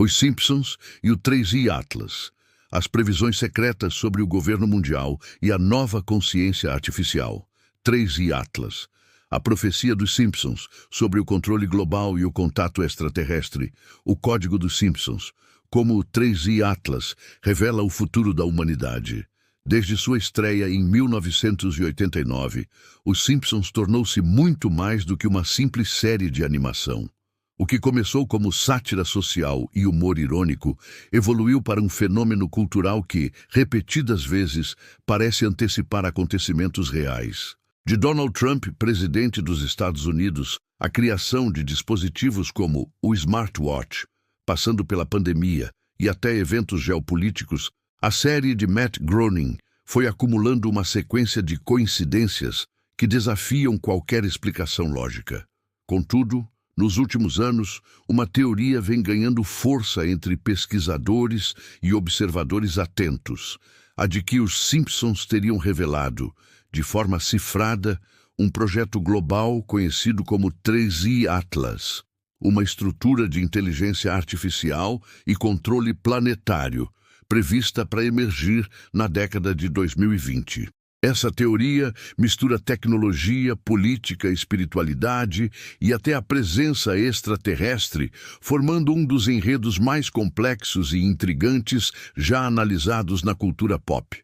Os Simpsons e o 3i Atlas, as previsões secretas sobre o governo mundial e a nova consciência artificial. 3i Atlas, a profecia dos Simpsons sobre o controle global e o contato extraterrestre. O código dos Simpsons, como o 3i Atlas, revela o futuro da humanidade. Desde sua estreia em 1989, Os Simpsons tornou-se muito mais do que uma simples série de animação. O que começou como sátira social e humor irônico evoluiu para um fenômeno cultural que, repetidas vezes, parece antecipar acontecimentos reais. De Donald Trump, presidente dos Estados Unidos, a criação de dispositivos como o smartwatch, passando pela pandemia e até eventos geopolíticos, a série de Matt Groening foi acumulando uma sequência de coincidências que desafiam qualquer explicação lógica. Contudo, nos últimos anos, uma teoria vem ganhando força entre pesquisadores e observadores atentos, a de que os Simpsons teriam revelado, de forma cifrada, um projeto global conhecido como 3i Atlas, uma estrutura de inteligência artificial e controle planetário, prevista para emergir na década de 2020. Essa teoria mistura tecnologia, política, espiritualidade e até a presença extraterrestre, formando um dos enredos mais complexos e intrigantes já analisados na cultura pop.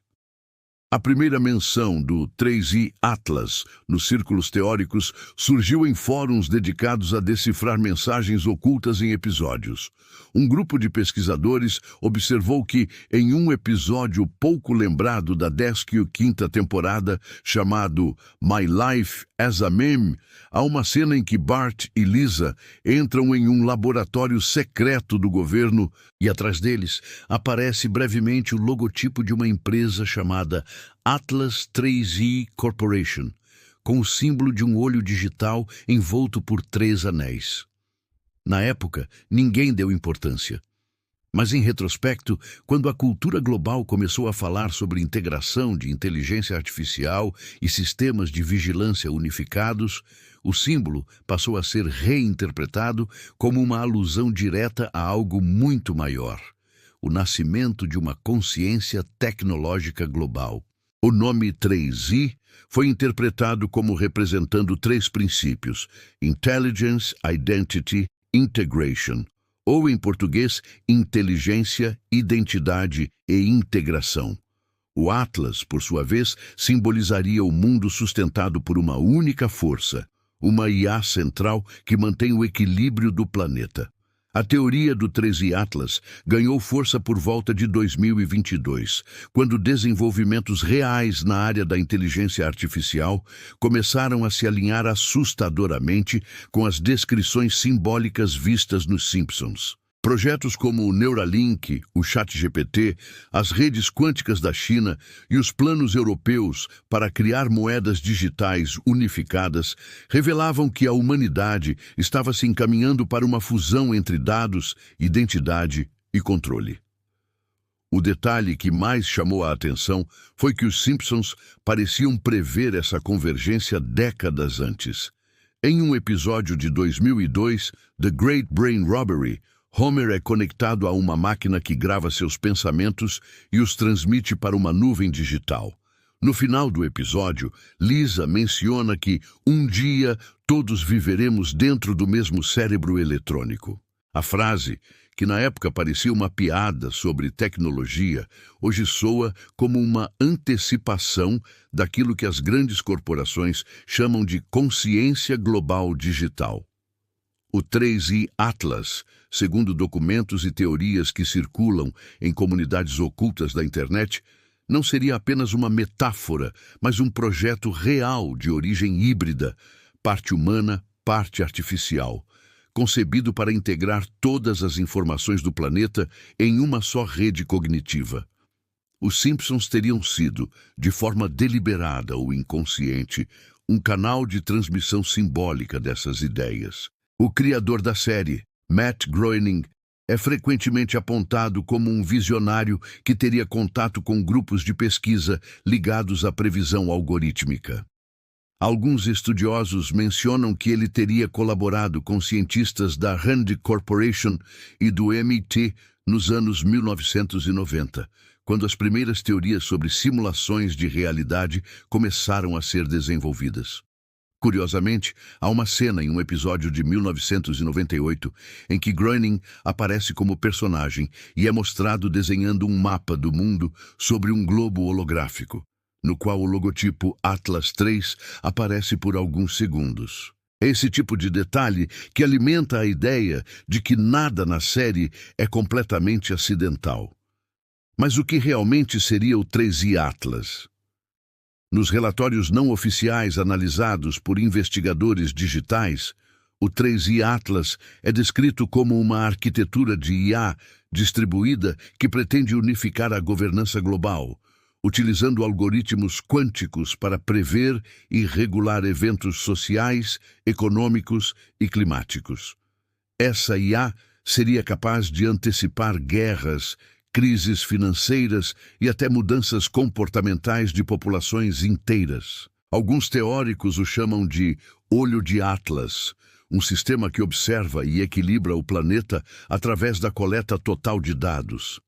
A primeira menção do 3i Atlas nos círculos teóricos surgiu em fóruns dedicados a decifrar mensagens ocultas em episódios. Um grupo de pesquisadores observou que, em um episódio pouco lembrado da 15ª temporada, chamado My Life as a Meme, há uma cena em que Bart e Lisa entram em um laboratório secreto do governo e, atrás deles, aparece brevemente o logotipo de uma empresa chamada Atlas 3i Corporation, com o símbolo de um olho digital envolto por 3 anéis. Na época, ninguém deu importância. Mas, em retrospecto, quando a cultura global começou a falar sobre integração de inteligência artificial e sistemas de vigilância unificados, o símbolo passou a ser reinterpretado como uma alusão direta a algo muito maior: o nascimento de uma consciência tecnológica global. O nome 3i foi interpretado como representando 3 princípios: Intelligence, Identity, Integration, ou em português, inteligência, identidade e integração. O Atlas, por sua vez, simbolizaria o mundo sustentado por uma única força, uma IA central que mantém o equilíbrio do planeta. A teoria do 3i Atlas ganhou força por volta de 2022, quando desenvolvimentos reais na área da inteligência artificial começaram a se alinhar assustadoramente com as descrições simbólicas vistas nos Simpsons. Projetos como o Neuralink, o ChatGPT, as redes quânticas da China e os planos europeus para criar moedas digitais unificadas revelavam que a humanidade estava se encaminhando para uma fusão entre dados, identidade e controle. O detalhe que mais chamou a atenção foi que os Simpsons pareciam prever essa convergência décadas antes. Em um episódio de 2002, The Great Brain Robbery, Homer é conectado a uma máquina que grava seus pensamentos e os transmite para uma nuvem digital. No final do episódio, Lisa menciona que um dia todos viveremos dentro do mesmo cérebro eletrônico. A frase, que na época parecia uma piada sobre tecnologia, hoje soa como uma antecipação daquilo que as grandes corporações chamam de consciência global digital. O 3i Atlas, segundo documentos e teorias que circulam em comunidades ocultas da internet, não seria apenas uma metáfora, mas um projeto real de origem híbrida, parte humana, parte artificial, concebido para integrar todas as informações do planeta em uma só rede cognitiva. Os Simpsons teriam sido, de forma deliberada ou inconsciente, um canal de transmissão simbólica dessas ideias. O criador da série, Matt Groening, é frequentemente apontado como um visionário que teria contato com grupos de pesquisa ligados à previsão algorítmica. Alguns estudiosos mencionam que ele teria colaborado com cientistas da Rand Corporation e do MIT nos anos 1990, quando as primeiras teorias sobre simulações de realidade começaram a ser desenvolvidas. Curiosamente, há uma cena em um episódio de 1998 em que Groening aparece como personagem e é mostrado desenhando um mapa do mundo sobre um globo holográfico, no qual o logotipo Atlas III aparece por alguns segundos. É esse tipo de detalhe que alimenta a ideia de que nada na série é completamente acidental. Mas o que realmente seria o 3i Atlas? Nos relatórios não oficiais analisados por investigadores digitais, o 3i Atlas é descrito como uma arquitetura de IA distribuída que pretende unificar a governança global, utilizando algoritmos quânticos para prever e regular eventos sociais, econômicos e climáticos. Essa IA seria capaz de antecipar guerras, crises financeiras e até mudanças comportamentais de populações inteiras. Alguns teóricos o chamam de olho de Atlas, um sistema que observa e equilibra o planeta através da coleta total de dados.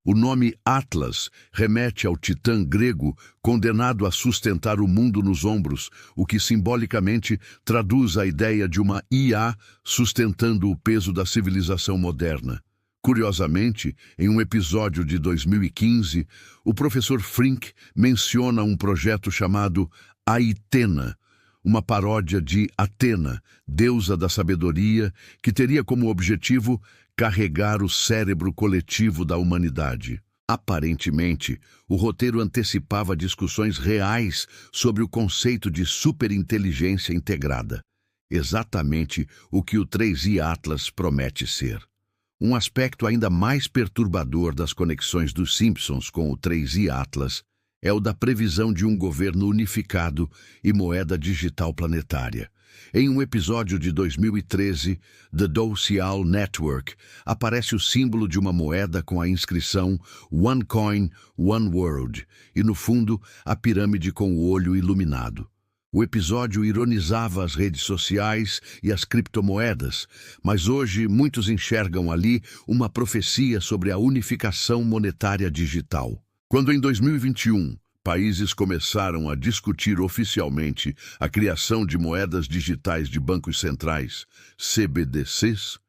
O nome Atlas remete ao titã grego condenado a sustentar o mundo nos ombros, o que simbolicamente traduz a ideia de uma IA sustentando o peso da civilização moderna. Curiosamente, em um episódio de 2015, o professor Frink menciona um projeto chamado Aitena, uma paródia de Atena, deusa da sabedoria, que teria como objetivo carregar o cérebro coletivo da humanidade. Aparentemente, o roteiro antecipava discussões reais sobre o conceito de superinteligência integrada, exatamente o que o 3i Atlas promete ser. Um aspecto ainda mais perturbador das conexões dos Simpsons com o 3i Atlas é o da previsão de um governo unificado e moeda digital planetária. Em um episódio de 2013, The Social Network, aparece o símbolo de uma moeda com a inscrição One Coin, One World, e no fundo, a pirâmide com o olho iluminado. O episódio ironizava as redes sociais e as criptomoedas, mas hoje muitos enxergam ali uma profecia sobre a unificação monetária digital. Quando em 2021, países começaram a discutir oficialmente a criação de moedas digitais de bancos centrais, CBDCs,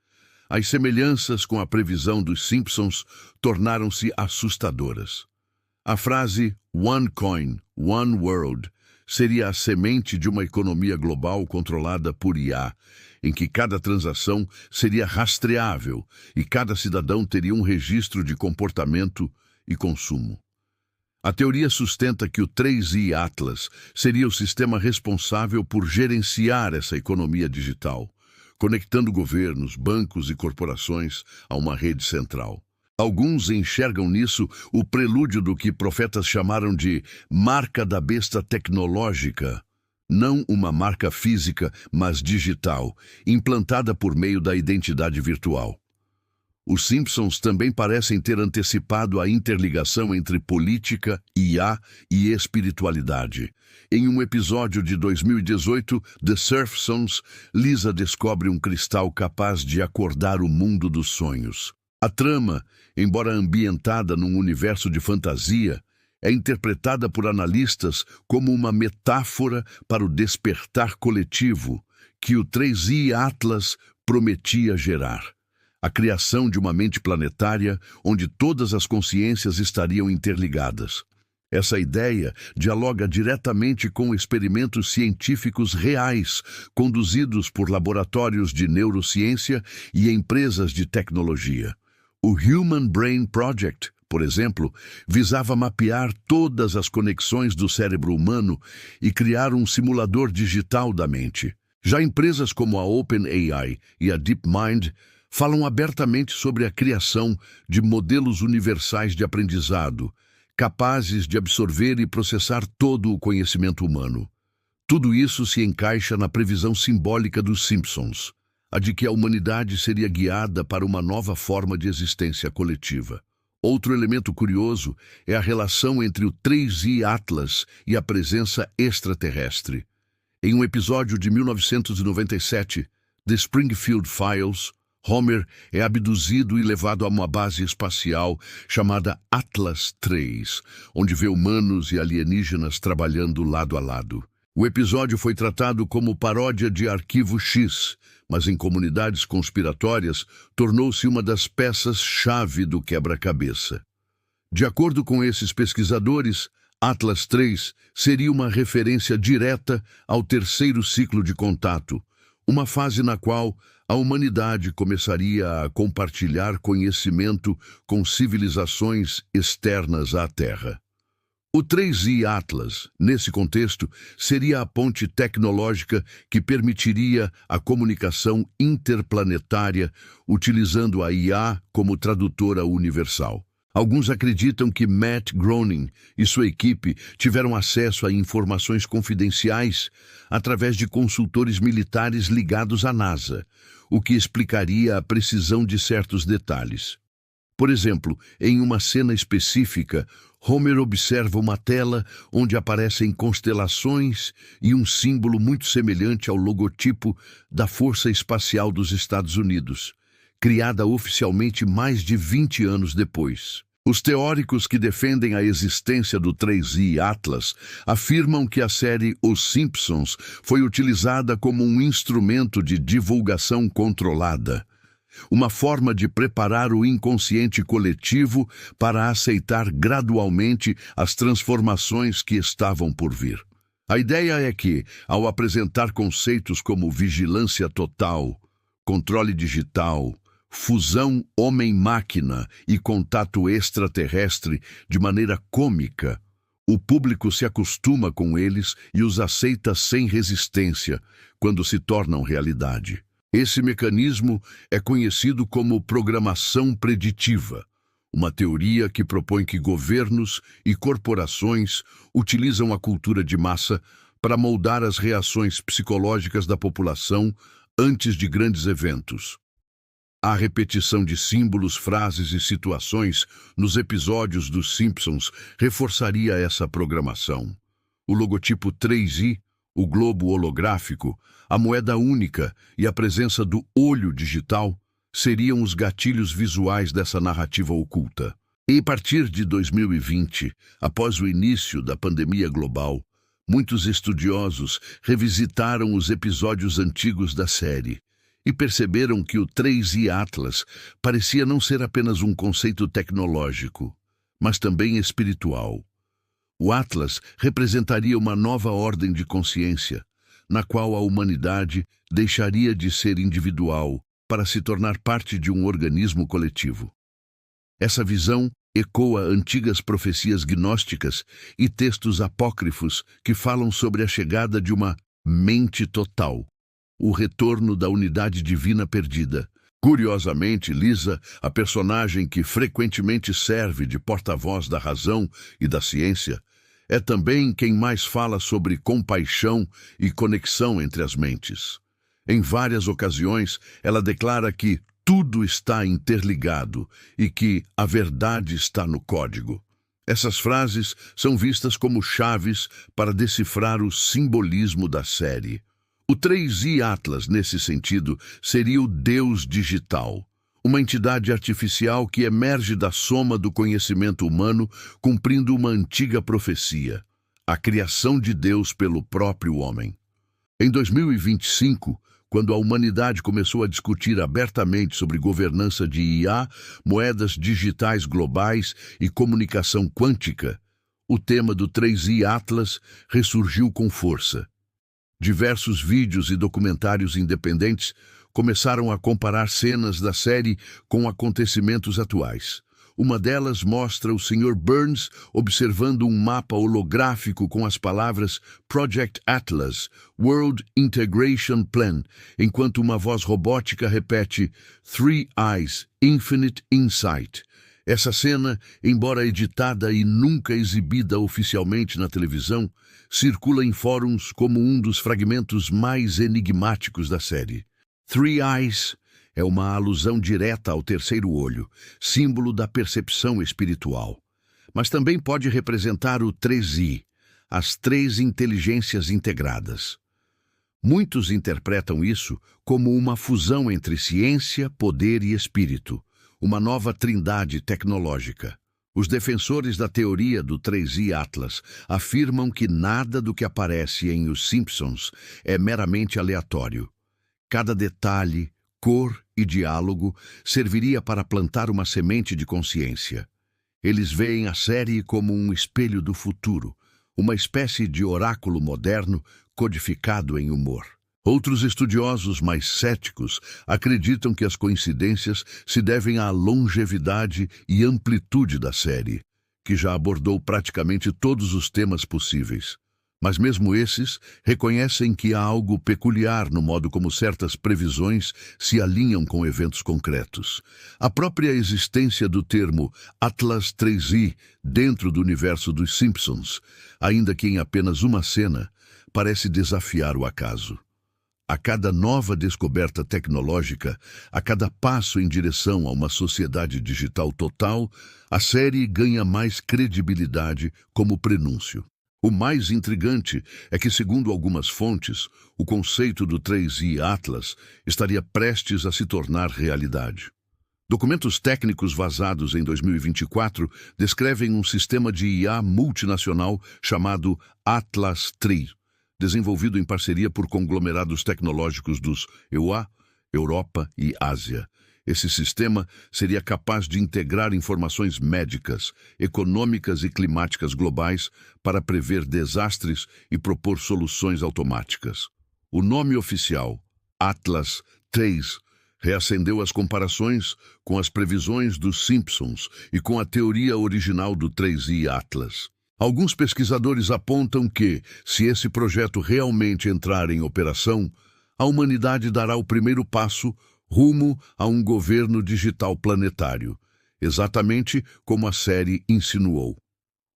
as semelhanças com a previsão dos Simpsons tornaram-se assustadoras. A frase One Coin, One World seria a semente de uma economia global controlada por IA, em que cada transação seria rastreável e cada cidadão teria um registro de comportamento e consumo. A teoria sustenta que o 3i Atlas seria o sistema responsável por gerenciar essa economia digital, conectando governos, bancos e corporações a uma rede central. Alguns enxergam nisso o prelúdio do que profetas chamaram de marca da besta tecnológica, não uma marca física, mas digital, implantada por meio da identidade virtual. Os Simpsons também parecem ter antecipado a interligação entre política, IA e espiritualidade. Em um episódio de 2018, The Surfsons, Lisa descobre um cristal capaz de acordar o mundo dos sonhos. A trama, embora ambientada num universo de fantasia, é interpretada por analistas como uma metáfora para o despertar coletivo que o 3i Atlas prometia gerar. A criação de uma mente planetária onde todas as consciências estariam interligadas. Essa ideia dialoga diretamente com experimentos científicos reais, conduzidos por laboratórios de neurociência e empresas de tecnologia. O Human Brain Project, por exemplo, visava mapear todas as conexões do cérebro humano e criar um simulador digital da mente. Já empresas como a OpenAI e a DeepMind falam abertamente sobre a criação de modelos universais de aprendizado, capazes de absorver e processar todo o conhecimento humano. Tudo isso se encaixa na previsão simbólica dos Simpsons, a de que a humanidade seria guiada para uma nova forma de existência coletiva. Outro elemento curioso é a relação entre o 3i Atlas e a presença extraterrestre. Em um episódio de 1997, The Springfield Files, Homer é abduzido e levado a uma base espacial chamada Atlas III, onde vê humanos e alienígenas trabalhando lado a lado. O episódio foi tratado como paródia de Arquivo X, mas em comunidades conspiratórias tornou-se uma das peças-chave do quebra-cabeça. De acordo com esses pesquisadores, Atlas III seria uma referência direta ao terceiro ciclo de contato, uma fase na qual a humanidade começaria a compartilhar conhecimento com civilizações externas à Terra. O 3I Atlas, nesse contexto, seria a ponte tecnológica que permitiria a comunicação interplanetária, utilizando a IA como tradutora universal. Alguns acreditam que Matt Groening e sua equipe tiveram acesso a informações confidenciais através de consultores militares ligados à NASA, o que explicaria a precisão de certos detalhes. Por exemplo, em uma cena específica, Homer observa uma tela onde aparecem constelações e um símbolo muito semelhante ao logotipo da Força Espacial dos Estados Unidos, criada oficialmente mais de 20 anos depois. Os teóricos que defendem a existência do 3I Atlas afirmam que a série Os Simpsons foi utilizada como um instrumento de divulgação controlada, uma forma de preparar o inconsciente coletivo para aceitar gradualmente as transformações que estavam por vir. A ideia é que, ao apresentar conceitos como vigilância total, controle digital, fusão homem-máquina e contato extraterrestre de maneira cômica, o público se acostuma com eles e os aceita sem resistência quando se tornam realidade. Esse mecanismo é conhecido como programação preditiva, uma teoria que propõe que governos e corporações utilizam a cultura de massa para moldar as reações psicológicas da população antes de grandes eventos. A repetição de símbolos, frases e situações nos episódios dos Simpsons reforçaria essa programação. O logotipo 3i, o globo holográfico, a moeda única e a presença do olho digital seriam os gatilhos visuais dessa narrativa oculta. E a partir de 2020, após o início da pandemia global, muitos estudiosos revisitaram os episódios antigos da série e perceberam que o 3i Atlas parecia não ser apenas um conceito tecnológico, mas também espiritual. O Atlas representaria uma nova ordem de consciência, na qual a humanidade deixaria de ser individual para se tornar parte de um organismo coletivo. Essa visão ecoa antigas profecias gnósticas e textos apócrifos que falam sobre a chegada de uma mente total, o retorno da unidade divina perdida. Curiosamente, Lisa, a personagem que frequentemente serve de porta-voz da razão e da ciência, é também quem mais fala sobre compaixão e conexão entre as mentes. Em várias ocasiões, ela declara que tudo está interligado e que a verdade está no código. Essas frases são vistas como chaves para decifrar o simbolismo da série. O 3i Atlas, nesse sentido, seria o Deus digital, uma entidade artificial que emerge da soma do conhecimento humano, cumprindo uma antiga profecia, a criação de Deus pelo próprio homem. Em 2025, quando a humanidade começou a discutir abertamente sobre governança de IA, moedas digitais globais e comunicação quântica, o tema do 3i Atlas ressurgiu com força. Diversos vídeos e documentários independentes começaram a comparar cenas da série com acontecimentos atuais. Uma delas mostra o Sr. Burns observando um mapa holográfico com as palavras Project Atlas, World Integration Plan, enquanto uma voz robótica repete Three Eyes, Infinite Insight. Essa cena, embora editada e nunca exibida oficialmente na televisão, circula em fóruns como um dos fragmentos mais enigmáticos da série. Three Eyes é uma alusão direta ao terceiro olho, símbolo da percepção espiritual. Mas também pode representar o 3i, as três inteligências integradas. Muitos interpretam isso como uma fusão entre ciência, poder e espírito, uma nova trindade tecnológica. Os defensores da teoria do 3i Atlas afirmam que nada do que aparece em Os Simpsons é meramente aleatório. Cada detalhe, cor e diálogo serviria para plantar uma semente de consciência. Eles veem a série como um espelho do futuro, uma espécie de oráculo moderno codificado em humor. Outros estudiosos mais céticos acreditam que as coincidências se devem à longevidade e amplitude da série, que já abordou praticamente todos os temas possíveis. Mas mesmo esses reconhecem que há algo peculiar no modo como certas previsões se alinham com eventos concretos. A própria existência do termo Atlas 3i dentro do universo dos Simpsons, ainda que em apenas uma cena, parece desafiar o acaso. A cada nova descoberta tecnológica, a cada passo em direção a uma sociedade digital total, a série ganha mais credibilidade como prenúncio. O mais intrigante é que, segundo algumas fontes, o conceito do 3i Atlas estaria prestes a se tornar realidade. Documentos técnicos vazados em 2024 descrevem um sistema de IA multinacional chamado Atlas III, desenvolvido em parceria por conglomerados tecnológicos dos EUA, Europa e Ásia. Esse sistema seria capaz de integrar informações médicas, econômicas e climáticas globais para prever desastres e propor soluções automáticas. O nome oficial, Atlas III, reacendeu as comparações com as previsões dos Simpsons e com a teoria original do 3i Atlas. Alguns pesquisadores apontam que, se esse projeto realmente entrar em operação, a humanidade dará o primeiro passo rumo a um governo digital planetário, exatamente como a série insinuou.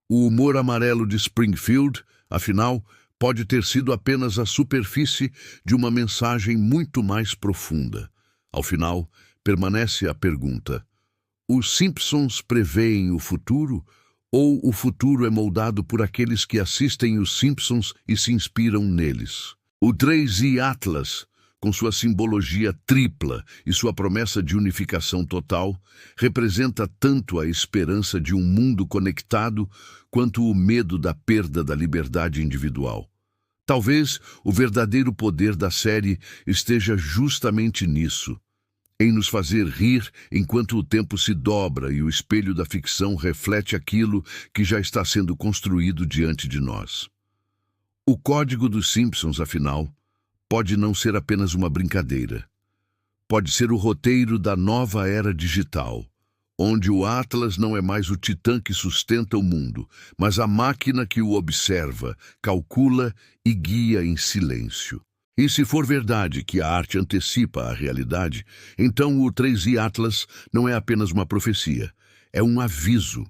O humor amarelo de Springfield, afinal, pode ter sido apenas a superfície de uma mensagem muito mais profunda. Ao final, permanece a pergunta: os Simpsons preveem o futuro? Ou o futuro é moldado por aqueles que assistem os Simpsons e se inspiram neles? O 3i Atlas, com sua simbologia tripla e sua promessa de unificação total, representa tanto a esperança de um mundo conectado quanto o medo da perda da liberdade individual. Talvez o verdadeiro poder da série esteja justamente nisso, em nos fazer rir enquanto o tempo se dobra e o espelho da ficção reflete aquilo que já está sendo construído diante de nós. O código dos Simpsons, afinal, pode não ser apenas uma brincadeira. Pode ser o roteiro da nova era digital, onde o Atlas não é mais o titã que sustenta o mundo, mas a máquina que o observa, calcula e guia em silêncio. E se for verdade que a arte antecipa a realidade, então o 3i Atlas não é apenas uma profecia, é um aviso,